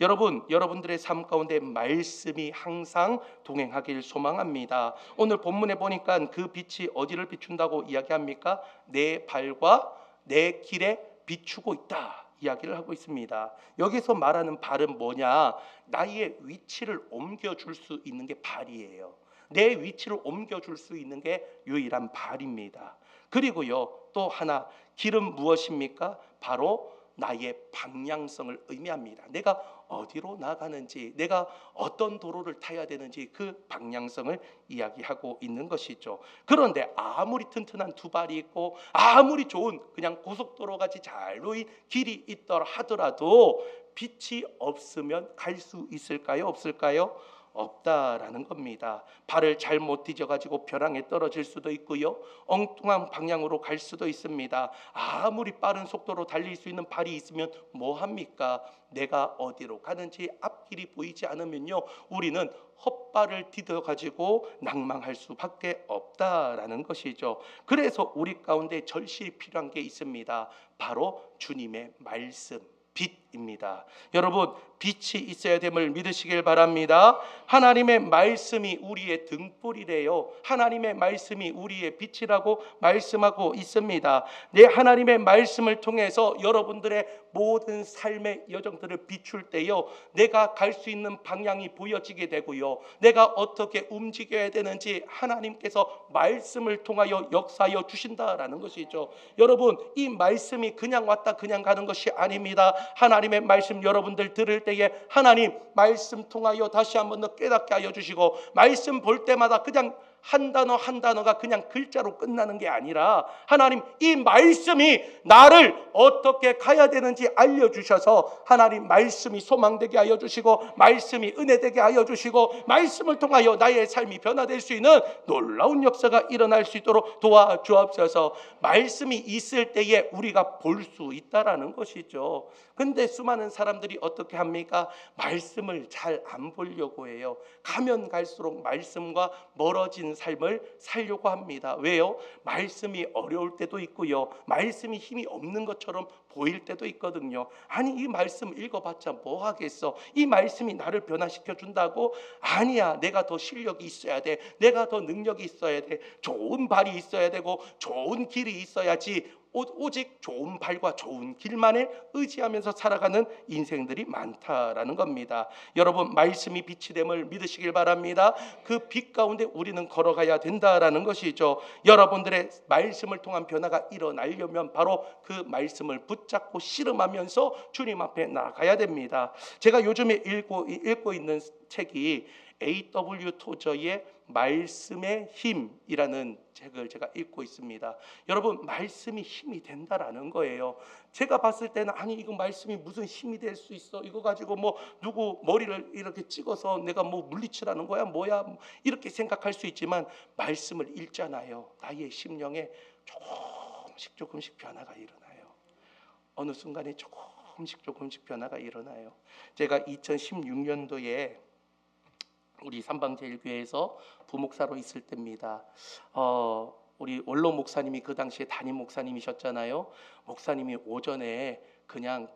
여러분들의 삶 가운데 말씀이 항상 동행하길 소망합니다. 오늘 본문에 보니까 그 빛이 어디를 비춘다고 이야기합니까? 내 발과 내 길에 비추고 있다 이야기를 하고 있습니다. 여기서 말하는 발은 뭐냐? 나의 위치를 옮겨줄 수 있는 게 발이에요. 내 위치를 옮겨줄 수 있는 게 유일한 발입니다. 그리고요 또 하나 길은 무엇입니까? 바로 나의 방향성을 의미합니다. 내가 어디로 나가는지, 내가 어떤 도로를 타야 되는지 그 방향성을 이야기하고 있는 것이죠. 그런데 아무리 튼튼한 두 발이 있고 아무리 좋은 그냥 고속도로 같이 잘 놓인 길이 있더라 하더라도 빛이 없으면 갈 수 있을까요? 없을까요? 없다라는 겁니다. 발을 잘못 디뎌가지고 벼랑에 떨어질 수도 있고요. 엉뚱한 방향으로 갈 수도 있습니다. 아무리 빠른 속도로 달릴 수 있는 발이 있으면 뭐합니까? 내가 어디로 가는지 앞길이 보이지 않으면요 우리는 헛발을 디뎌가지고 낭망할 수밖에 없다라는 것이죠. 그래서 우리 가운데 절실히 필요한 게 있습니다. 바로 주님의 말씀 빛입니다. 여러분 빛이 있어야 됨을 믿으시길 바랍니다. 하나님의 말씀이 우리의 등불이래요. 하나님의 말씀이 우리의 빛이라고 말씀하고 있습니다. 내 하나님의 말씀을 통해서 여러분들의 모든 삶의 여정들을 비출 때요 내가 갈 수 있는 방향이 보여지게 되고요 내가 어떻게 움직여야 되는지 하나님께서 말씀을 통하여 역사하여 주신다라는 것이죠. 여러분 이 말씀이 그냥 왔다 그냥 가는 것이 아닙니다. 하나님의 말씀 여러분들 들을 때에 하나님 말씀 통하여 다시 한번 더 깨닫게 하여 주시고 말씀 볼 때마다 그냥 한 단어 한 단어가 그냥 글자로 끝나는 게 아니라 하나님 이 말씀이 나를 어떻게 가야 되는지 알려주셔서 하나님 말씀이 소망되게 하여 주시고 말씀이 은혜되게 하여 주시고 말씀을 통하여 나의 삶이 변화될 수 있는 놀라운 역사가 일어날 수 있도록 도와주옵소서. 말씀이 있을 때에 우리가 볼 수 있다라는 것이죠. 근데 수많은 사람들이 어떻게 합니까? 말씀을 잘 안 보려고 해요. 가면 갈수록 말씀과 멀어진 삶을 살려고 합니다. 왜요? 말씀이 어려울 때도 있고요 말씀이 힘이 없는 것처럼 보일 때도 있거든요. 아니 이 말씀 읽어봤자 뭐 하겠어? 이 말씀이 나를 변화시켜 준다고? 아니야, 내가 더 실력이 있어야 돼. 내가 더 능력이 있어야 돼. 좋은 발이 있어야 되고 좋은 길이 있어야지 오직 좋은 발과 좋은 길만을 의지하면서 살아가는 인생들이 많다라는 겁니다. 여러분, 말씀이 빛이 됨을 믿으시길 바랍니다. 그 빛 가운데 우리는 걸어가야 된다라는 것이죠. 여러분들의 말씀을 통한 변화가 일어나려면 바로 그 말씀을 붙잡고 씨름하면서 주님 앞에 나가야 됩니다. 제가 요즘에 읽고 있는 책이 A.W. 토저의 말씀의 힘이라는 책을 제가 읽고 있습니다. 여러분, 말씀이 힘이 된다라는 거예요. 제가 봤을 때는 아니 이거 말씀이 무슨 힘이 될 수 있어? 이거 가지고 뭐 누구 머리를 이렇게 찍어서 내가 뭐 물리치라는 거야? 뭐야? 이렇게 생각할 수 있지만 말씀을 읽잖아요. 나의 심령에 조금씩 변화가 일어나요. 어느 순간에 조금씩 변화가 일어나요. 제가 2016년도에 우리 삼방제일교회에서 부목사로 있을 때입니다. 우리 원로 목사님이 그 당시에 담임 목사님이셨잖아요. 목사님이 오전에 그냥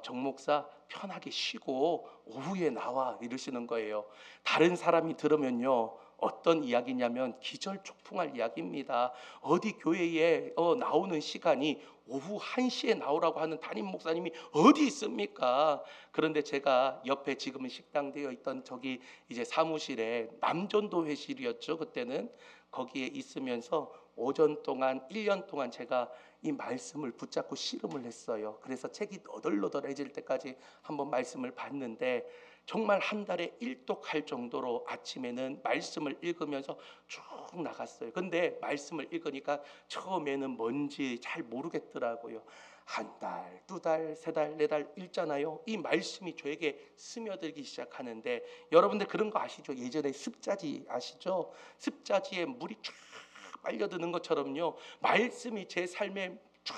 정 목사 편하게 쉬고 오후에 나와 이러시는 거예요. 다른 사람이 들으면요, 어떤 이야기냐면 기절초풍할 이야기입니다. 어디 교회에 나오는 시간이 오후 1시에 나오라고 하는 담임 목사님이 어디 있습니까? 그런데 제가 옆에 지금은 식당 되어 있던 저기 이제 사무실에 남전도 회실이었죠. 그때는 거기에 있으면서 오전 동안 1년 동안 제가 이 말씀을 붙잡고 씨름을 했어요. 그래서 책이 너덜너덜해질 때까지 한번 말씀을 봤는데 정말 한 달에 1독할 정도로 아침에는 말씀을 읽으면서 쭉 나갔어요. 근데 말씀을 읽으니까 처음에는 뭔지 잘 모르겠더라고요. 한 달, 두 달, 세 달, 네 달 읽잖아요. 이 말씀이 저에게 스며들기 시작하는데 여러분들 그런 거 아시죠? 예전에 습자지 아시죠? 습자지에 물이 쫙 빨려드는 것처럼요. 말씀이 제 삶에 쫙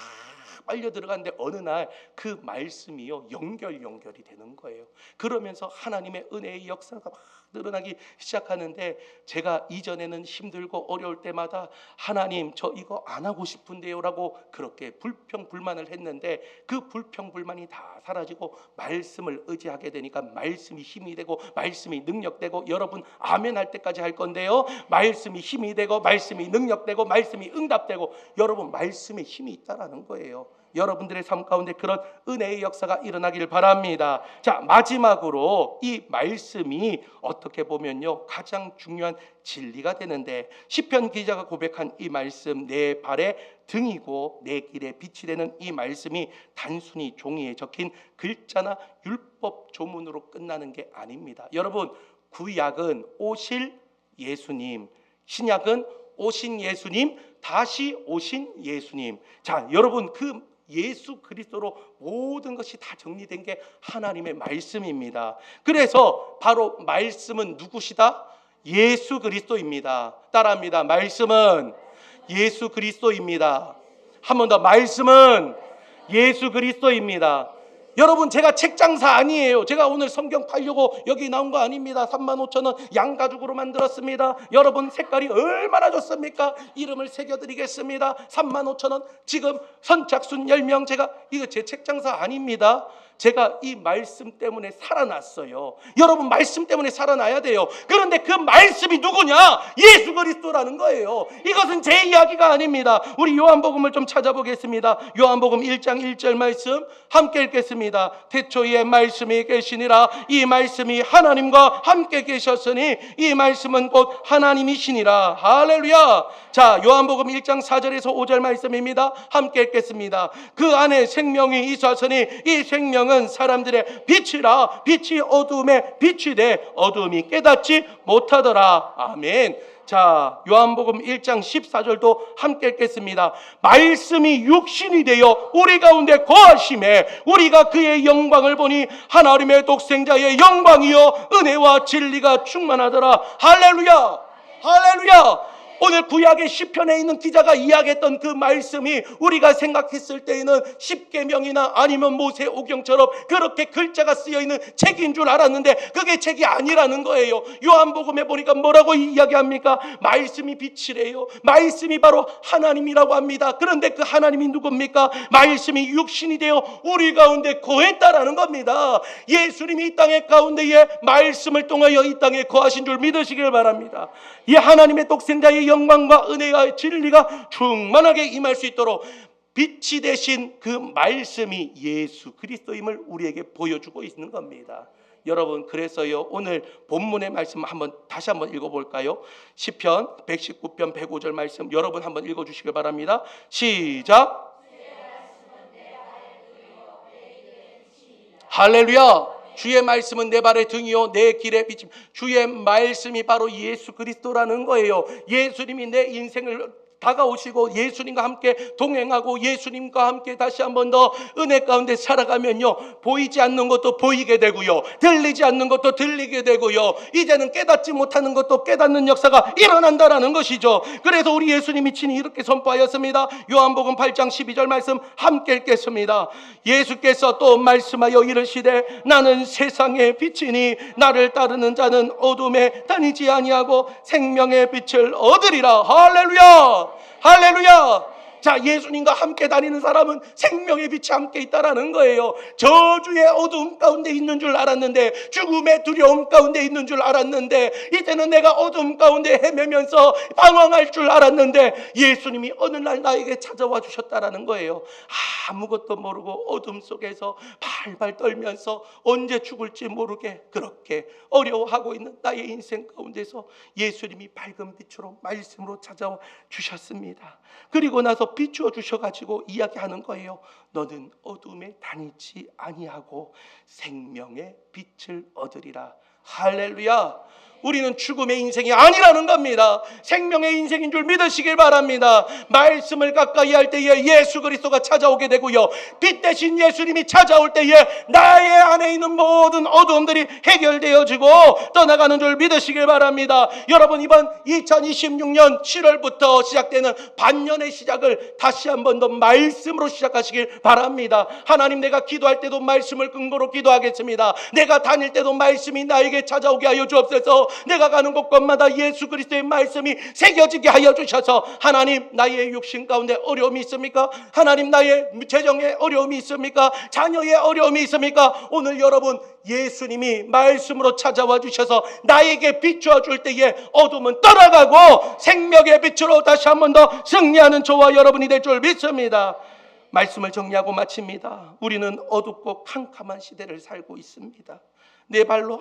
빨려 들어갔는데 어느 날 그 말씀이요 연결이 되는 거예요. 그러면서 하나님의 은혜의 역사가 막 늘어나기 시작하는데 제가 이전에는 힘들고 어려울 때마다 하나님 저 이거 안 하고 싶은데요 라고 그렇게 불평불만을 했는데 그 불평불만이 다 사라지고 말씀을 의지하게 되니까 말씀이 힘이 되고 말씀이 능력되고 여러분 아멘 할 때까지 할 건데요, 말씀이 힘이 되고 말씀이 능력되고 말씀이 응답되고 여러분 말씀에 힘이 있다라는 거예요. 여러분들의 삶 가운데 그런 은혜의 역사가 일어나길 바랍니다. 자, 마지막으로 이 말씀이 어떻게 보면요 가장 중요한 진리가 되는데 시편 기자가 고백한 이 말씀, 내 발의 등이고 내 길의 빛이 되는 이 말씀이 단순히 종이에 적힌 글자나 율법 조문으로 끝나는 게 아닙니다. 여러분, 구약은 오실 예수님, 신약은 오신 예수님, 다시 오신 예수님. 자, 여러분 그 예수 그리스도로 모든 것이 다 정리된 게 하나님의 말씀입니다. 그래서 바로 말씀은 누구시다? 예수 그리스도입니다. 따라합니다. 말씀은 예수 그리스도입니다. 한 번 더, 말씀은 예수 그리스도입니다. 여러분, 제가 책 장사 아니에요. 제가 오늘 성경 팔려고 여기 나온 거 아닙니다. 35,000원 양가죽으로 만들었습니다. 여러분, 색깔이 얼마나 좋습니까? 이름을 새겨드리겠습니다. 35,000원. 지금 선착순 10명. 제가 이거 제 책 장사 아닙니다. 제가 이 말씀 때문에 살아났어요. 여러분, 말씀 때문에 살아나야 돼요. 그런데 그 말씀이 누구냐? 예수 그리스도라는 거예요. 이것은 제 이야기가 아닙니다. 우리 요한복음을 좀 찾아보겠습니다. 요한복음 1장 1절 말씀 함께 읽겠습니다. 태초에 말씀이 계시니라. 이 말씀이 하나님과 함께 계셨으니 이 말씀은 곧 하나님이시니라. 할렐루야. 자, 요한복음 1장 4절에서 5절 말씀입니다. 함께 읽겠습니다. 그 안에 생명이 있었으니 이 생명은 사람들의 빛이라. 빛이 어두움에 빛이 돼 어두움이 깨닫지 못하더라. 아멘. 자, 요한복음 1장 14절도 함께 읽겠습니다. 말씀이 육신이 되어 우리 가운데 거하심에 우리가 그의 영광을 보니 하나님의 독생자의 영광이요 은혜와 진리가 충만하더라. 할렐루야. 할렐루야. 오늘 구약의 시편에 있는 기자가 이야기했던 그 말씀이 우리가 생각했을 때에는 십계명이나 아니면 모세오경처럼 그렇게 글자가 쓰여있는 책인 줄 알았는데 그게 책이 아니라는 거예요. 요한복음에 보니까 뭐라고 이야기합니까? 말씀이 빛이래요. 말씀이 바로 하나님이라고 합니다. 그런데 그 하나님이 누굽니까? 말씀이 육신이 되어 우리 가운데 거했다라는 겁니다. 예수님이 이 땅의 가운데에 말씀을 통하여 이 땅에 거하신 줄 믿으시길 바랍니다. 이 하나님의 독생자의 영광과 은혜와 진리가 충만하게 임할 수 있도록 빛이 되신 그 말씀이 예수 그리스도임을 우리에게 보여주고 있는 겁니다. 여러분, 그래서요, 오늘 본문의 말씀 다시 한번 읽어볼까요? 시편 119편 105절 말씀 여러분 한번 읽어주시길 바랍니다. 시작. 할렐루야. 주의 말씀은 내 발의 등이요 내 길의 빛임. 주의 말씀이 바로 예수 그리스도라는 거예요. 예수님이 내 인생을 다가오시고 예수님과 함께 동행하고 예수님과 함께 다시 한 번 더 은혜 가운데 살아가면요, 보이지 않는 것도 보이게 되고요, 들리지 않는 것도 들리게 되고요, 이제는 깨닫지 못하는 것도 깨닫는 역사가 일어난다라는 것이죠. 그래서 우리 예수님이 친히 이렇게 선포하였습니다. 요한복음 8장 12절 말씀 함께 읽겠습니다. 예수께서 또 말씀하여 이르시되 나는 세상의 빛이니 나를 따르는 자는 어둠에 다니지 아니하고 생명의 빛을 얻으리라. 할렐루야. 할렐루야. 자, 예수님과 함께 다니는 사람은 생명의 빛이 함께 있다라는 거예요. 저주의 어두움 가운데 있는 줄 알았는데, 죽음의 두려움 가운데 있는 줄 알았는데, 이제는 내가 어두움 가운데 헤매면서 방황할 줄 알았는데 예수님이 어느 날 나에게 찾아와 주셨다라는 거예요. 아무것도 모르고 어둠 속에서 발발 떨면서 언제 죽을지 모르게 그렇게 어려워하고 있는 나의 인생 가운데서 예수님이 밝은 빛으로 말씀으로 찾아와 주셨습니다. 그리고 나서 비추어 주셔가지고 이야기하는 거예요. 너는 어둠에 다니지 아니하고 생명의 빛을 얻으리라. 할렐루야. 우리는 죽음의 인생이 아니라는 겁니다. 생명의 인생인 줄 믿으시길 바랍니다. 말씀을 가까이 할 때에 예수 그리스도가 찾아오게 되고요, 빛 대신 예수님이 찾아올 때에 나의 안에 있는 모든 어두움들이 해결되어지고 떠나가는 줄 믿으시길 바랍니다. 여러분, 이번 2026년 7월부터 시작되는 반년의 시작을 다시 한 번 더 말씀으로 시작하시길 바랍니다. 하나님, 내가 기도할 때도 말씀을 근거로 기도하겠습니다. 내가 다닐 때도 말씀이 나에게 찾아오게 하여 주옵소서. 내가 가는 곳곳마다 예수 그리스도의 말씀이 새겨지게 하여 주셔서, 하나님, 나의 육신 가운데 어려움이 있습니까? 하나님, 나의 재정에 어려움이 있습니까? 자녀의 어려움이 있습니까? 오늘 여러분, 예수님이 말씀으로 찾아와 주셔서 나에게 비추어 줄 때에 어둠은 떠나가고 생명의 빛으로 다시 한 번 더 승리하는 저와 여러분이 될 줄 믿습니다. 말씀을 정리하고 마칩니다. 우리는 어둡고 캄캄한 시대를 살고 있습니다. 내 발로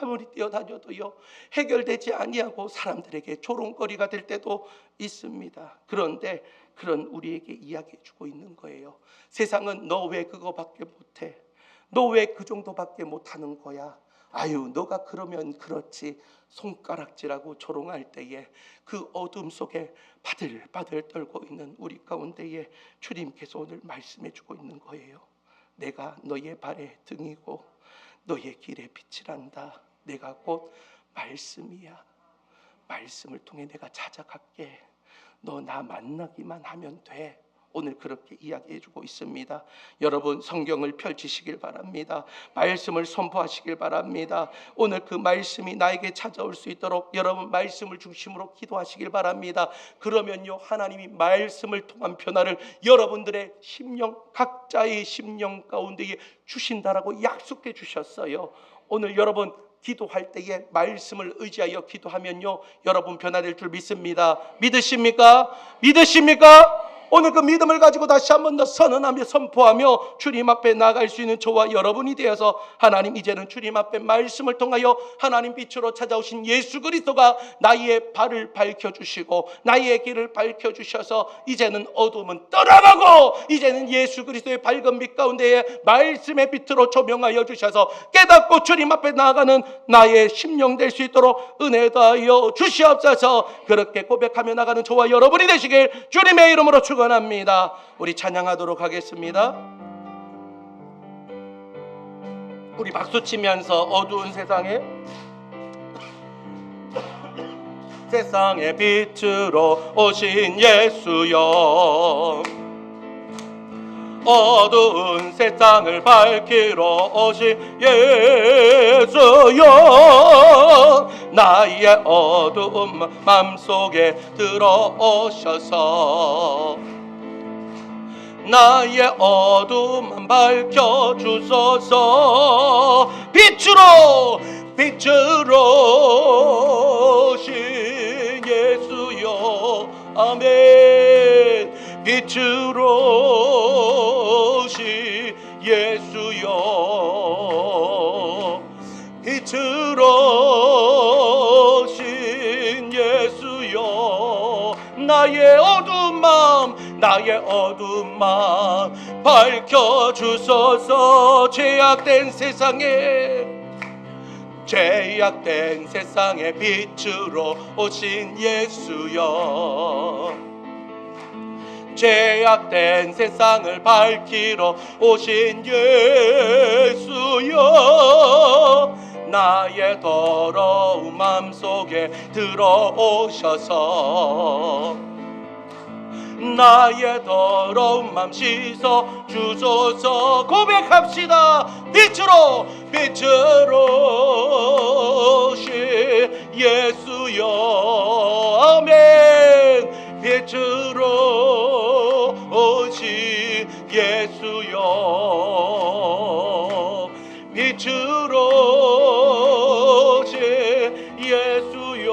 아무리 뛰어다녀도요, 해결되지 아니하고 사람들에게 조롱거리가 될 때도 있습니다. 그런데 그런 우리에게 이야기해 주고 있는 거예요. 세상은 너 왜 그거밖에 못해? 너 왜 그 정도밖에 못하는 거야? 아유, 너가 그러면 그렇지. 손가락질하고 조롱할 때에 그 어둠 속에 바들바들 떨고 있는 우리 가운데에 주님께서 오늘 말씀해 주고 있는 거예요. 내가 너의 발의 등이고 너의 길의 빛이란다. 내가 곧 말씀이야. 말씀을 통해 내가 찾아갈게. 너 나 만나기만 하면 돼. 오늘 그렇게 이야기해주고 있습니다. 여러분, 성경을 펼치시길 바랍니다. 말씀을 선포하시길 바랍니다. 오늘 그 말씀이 나에게 찾아올 수 있도록 여러분 말씀을 중심으로 기도하시길 바랍니다. 그러면요, 하나님이 말씀을 통한 변화를 여러분들의 심령, 각자의 심령 가운데에 주신다라고 약속해 주셨어요. 오늘 여러분 기도할 때에 말씀을 의지하여 기도하면요, 여러분 변화될 줄 믿습니다. 믿으십니까? 믿으십니까? 오늘 그 믿음을 가지고 다시 한 번 더 선언하며 선포하며 주님 앞에 나갈 수 있는 저와 여러분이 되어서, 하나님, 이제는 주님 앞에 말씀을 통하여 하나님 빛으로 찾아오신 예수 그리스도가 나의 발을 밝혀주시고 나의 길을 밝혀주셔서 이제는 어둠은 떠나가고 이제는 예수 그리스도의 밝은 빛 가운데에 말씀의 빛으로 조명하여 주셔서 깨닫고 주님 앞에 나아가는 나의 심령 될 수 있도록 은혜 다하여 주시옵소서. 그렇게 고백하며 나가는 저와 여러분이 되시길 주님의 이름으로 축원합니다. 우리 찬양하도록 하겠습니다. 우리 박수치면서 어두운 세상의 빛으로 오신 예수여, 어두운 세상을 밝히러 오신 예수여, 나의 어두운 맘속에 들어오셔서 나의 어둠 밝혀주소서. 빛으로 오신 예수여, 아멘. 빛으로 오신 예수여 빛으로 오신 예수여 나의 어두운 마음 밝혀주소서 죄악된 세상에 빛으로 오신 예수여 죄악된 세상을 밝히러 오신 예수여 나의 더러운 맘속에 들어오셔서 나의 더러운 맘 씻어 주소서 고백합시다 빛으로 오신 예수여 아멘 빛으로 오신 예수여 빛으로 오신 예수여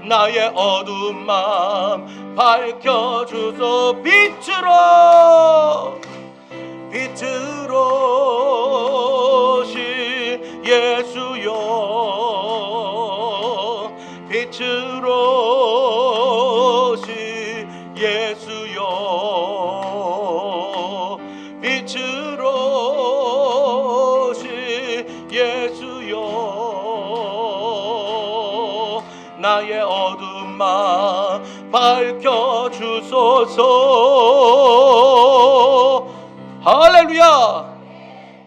나의 어두운 마음 밝혀주소 빛으로 오신 예수여 빛으로 오신 예수여 빛으로 오신 예수여 나의 어두운 마음 밝혀주소서 할렐루야.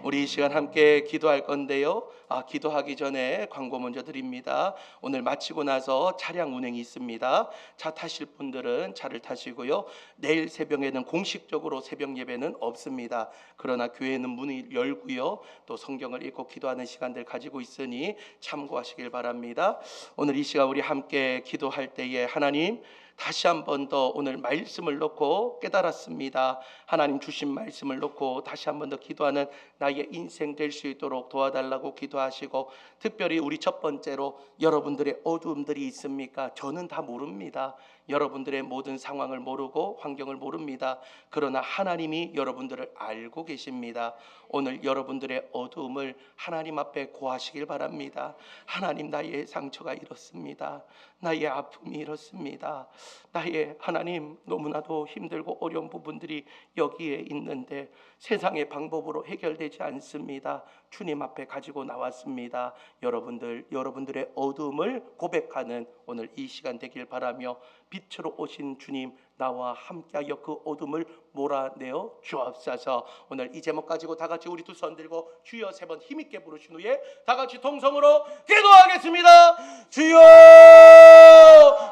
우리 이 시간 함께 기도할 건데요. 기도하기 전에 광고 먼저 드립니다. 오늘 마치고 나서 차량 운행이 있습니다. 차 타실 분들은 차를 타시고요. 내일 새벽에는 공식적으로 새벽 예배는 없습니다. 그러나 교회는 문이 열고요. 또 성경을 읽고 기도하는 시간들 가지고 있으니 참고하시길 바랍니다. 오늘 이 시간 우리 함께 기도할 때에 하나님 다시 한 번 더 오늘 말씀을 놓고 깨달았습니다. 하나님 주신 말씀을 놓고 다시 한 번 더 기도하는 나의 인생 될 수 있도록 도와달라고 기도하시고, 특별히 우리 첫 번째로 여러분들의 어두움들이 있습니까? 저는 다 모릅니다. 여러분들의 모든 상황을 모르고 환경을 모릅니다. 그러나 하나님이 여러분들을 알고 계십니다. 오늘 여러분들의 어두움을 하나님 앞에 고하시길 바랍니다. 하나님, 나의 상처가 이렇습니다. 나의 아픔이 이렇습니다. 나의 하나님 너무나도 힘들고 어려운 부분들이 여기에 있는데 세상의 방법으로 해결되지 않습니다. 주님 앞에 가지고 나왔습니다. 여러분들의 어두움을 고백하는 오늘 이 시간 되길 바라며, 빛으로 오신 주님 나와 함께하여 그 어둠을 몰아내어 주옵소서. 오늘 이 제목 가지고 다 같이 우리 두 손 들고 주여 세 번 힘있게 부르신 후에 다 같이 동성으로 기도하겠습니다. 주여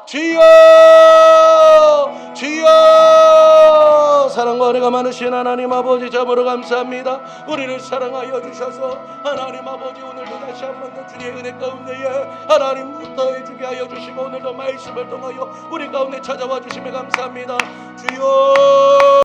주여 주여. 사랑과 은혜가 많으신 하나님 아버지, 참으로 감사합니다. 우리를 사랑하여 주셔서 하나님 아버지, 오늘도 다시 한 번 더 주의 은혜 가운데에 하나님 더해주게 하여 주시고, 오늘도 말씀을 통하여 우리 가운데 찾아와 주심에 감사합니다. 주여.